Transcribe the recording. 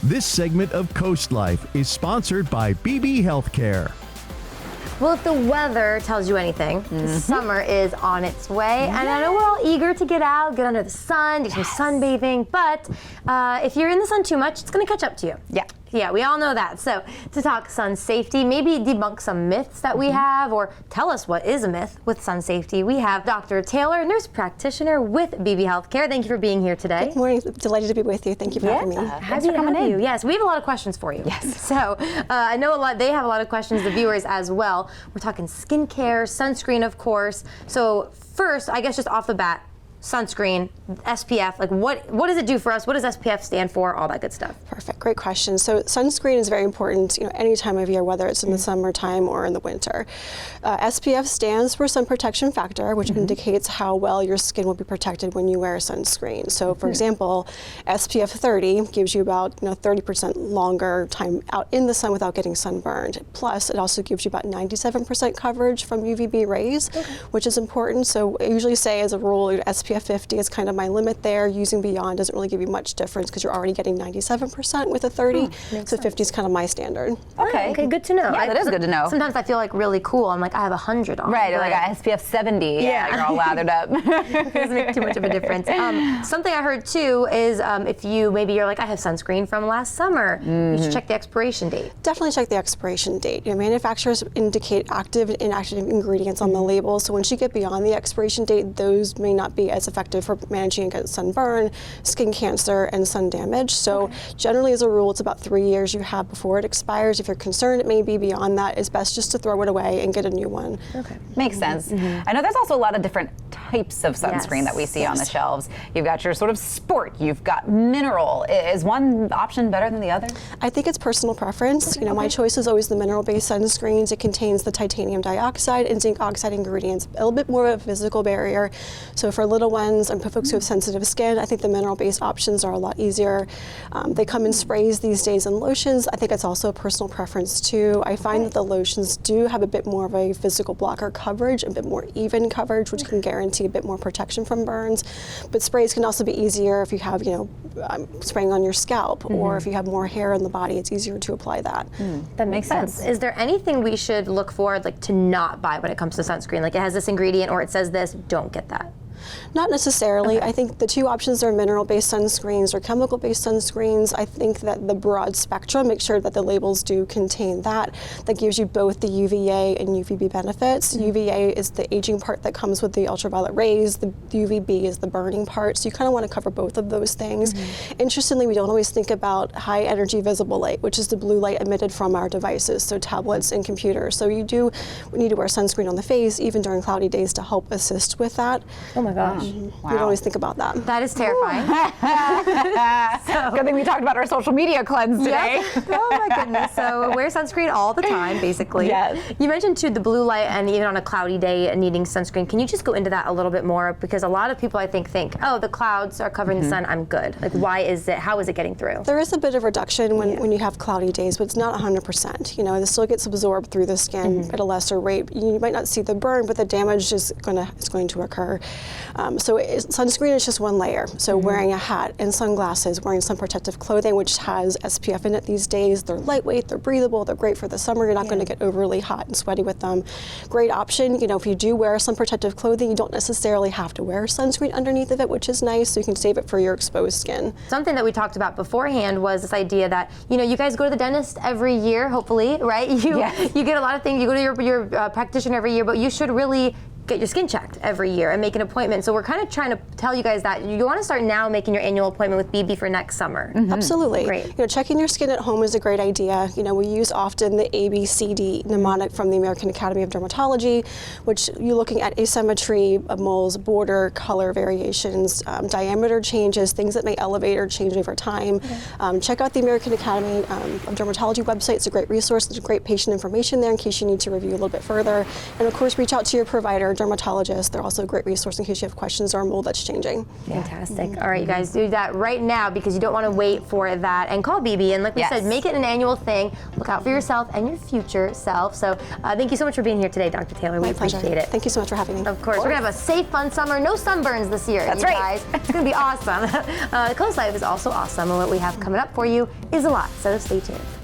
This segment of CoastLife is sponsored by Beebe Healthcare. Well, if the weather tells you anything, summer is on its way. And I know we're all eager to get out, get under the sun, do some sunbathing. But if you're in the sun too much, it's going to catch up to you. Yeah, we all know that. So to talk sun safety, maybe debunk some myths that we have, or tell us what is a myth with sun safety, we have Dr. Taylor, nurse practitioner with Beebe Healthcare. Thank you for being here today. Good morning. Delighted to be with you. Thank you for having me. Happy to have you. Yes, we have a lot of questions for you. Yes. So I know they have a lot of questions, the viewers as well. We're talking skincare, sunscreen, of course. So first, I guess just off the bat, sunscreen, SPF, like what does it do for us? What does SPF stand for? All that good stuff. Perfect, great question. So sunscreen is very important, any time of year, whether it's in the summertime or in the winter. SPF stands for sun protection factor, which indicates how well your skin will be protected when you wear sunscreen. So for example, SPF 30 gives you about 30% longer time out in the sun without getting sunburned. Plus, it also gives you about 97% coverage from UVB rays, which is important. So I usually say as a rule, SPF 50 is kind of my limit there. Using beyond doesn't really give you much difference because you're already getting 97% with a 30. So 50 is kind of my standard. Okay, good to know. Yeah, that is good to know. Sometimes I feel like really cool. I'm like, I have 100 on. Right, or like a SPF 70. Yeah, you're all lathered up. It doesn't make too much of a difference. Something I heard too is if maybe you're like, I have sunscreen from last summer, you should check the expiration date. Definitely check the expiration date. Manufacturers indicate active and inactive ingredients on the label, so once you get beyond the expiration date, those may not be as effective for managing against sunburn, skin cancer, and sun damage. So generally, as a rule, it's about 3 years you have before it expires. If you're concerned it may be beyond that, it's best just to throw it away and get a new one. Okay, makes sense. I know there's also a lot of different types of sunscreen that we see on the shelves. You've got your sort of sport, you've got mineral. Is one option better than the other? I think it's personal preference. My choice is always the mineral-based sunscreens. It contains the titanium dioxide and zinc oxide ingredients, a little bit more of a physical barrier. So for little ones and for folks who have sensitive skin, I think the mineral-based options are a lot easier. They come in sprays these days and lotions. I think it's also a personal preference too. I find that the lotions do have a bit more of a physical blocker coverage, a bit more even coverage, which can guarantee a bit more protection from burns. But sprays can also be easier if you have, spraying on your scalp, or if you have more hair on the body, it's easier to apply that. That makes sense. Is there anything we should look for, like to not buy when it comes to sunscreen? Like it has this ingredient or it says this, don't get that. Not necessarily. I think the two options are mineral-based sunscreens or chemical-based sunscreens. I think that the broad spectrum, make sure that the labels do contain that. That gives you both the UVA and UVB benefits. UVA is the aging part that comes with the ultraviolet rays. The UVB is the burning part. So you kind of want to cover both of those things. Interestingly, we don't always think about high-energy visible light, which is the blue light emitted from our devices, so tablets and computers. So we need to wear sunscreen on the face, even during cloudy days, to help assist with that. Oh my gosh. You don't always think about that. That is terrifying. Good thing we talked about our social media cleanse today. Oh my goodness. So wear sunscreen all the time, basically. Yes. You mentioned too the blue light and even on a cloudy day needing sunscreen. Can you just go into that a little bit more? Because a lot of people I think, oh, the clouds are covering the sun, I'm good. Like how is it getting through? There is a bit of reduction when you have cloudy days, but it's not 100%. It still gets absorbed through the skin at a lesser rate. You might not see the burn, but the damage is going to occur. So sunscreen is just one layer. So wearing a hat and sunglasses, wearing sun protective clothing, which has SPF in it these days. They're lightweight, they're breathable, they're great for the summer. You're not going to get overly hot and sweaty with them. Great option. If you do wear sun protective clothing, you don't necessarily have to wear sunscreen underneath of it, which is nice. So you can save it for your exposed skin. Something that we talked about beforehand was this idea that, you guys go to the dentist every year, hopefully, right? You get a lot of things. You go to your practitioner every year, but you should really get your skin checked every year and make an appointment. So we're kind of trying to tell you guys that you want to start now making your annual appointment with Beebe for next summer. Absolutely. Great. Checking your skin at home is a great idea. We use often the ABCD mnemonic from the American Academy of Dermatology, which you're looking at asymmetry of moles, border, color variations, diameter changes, things that may elevate or change over time. Check out the American Academy of Dermatology website. It's a great resource. There's great patient information there in case you need to review a little bit further. And of course, reach out to your provider. dermatologist. They're also a great resource in case you have questions or a mold that's changing. Fantastic. All right, you guys, do that right now because you don't want to wait for that. And call Beebe. And like we said, make it an annual thing. Look out for yourself and your future self. So thank you so much for being here today, Dr. Taylor. We appreciate it. Thank you so much for having me. Of course. We're going to have a safe, fun summer. No sunburns this year, That's you right. guys. It's going to be awesome. CoastLife is also awesome. And what we have coming up for you is a lot. So stay tuned.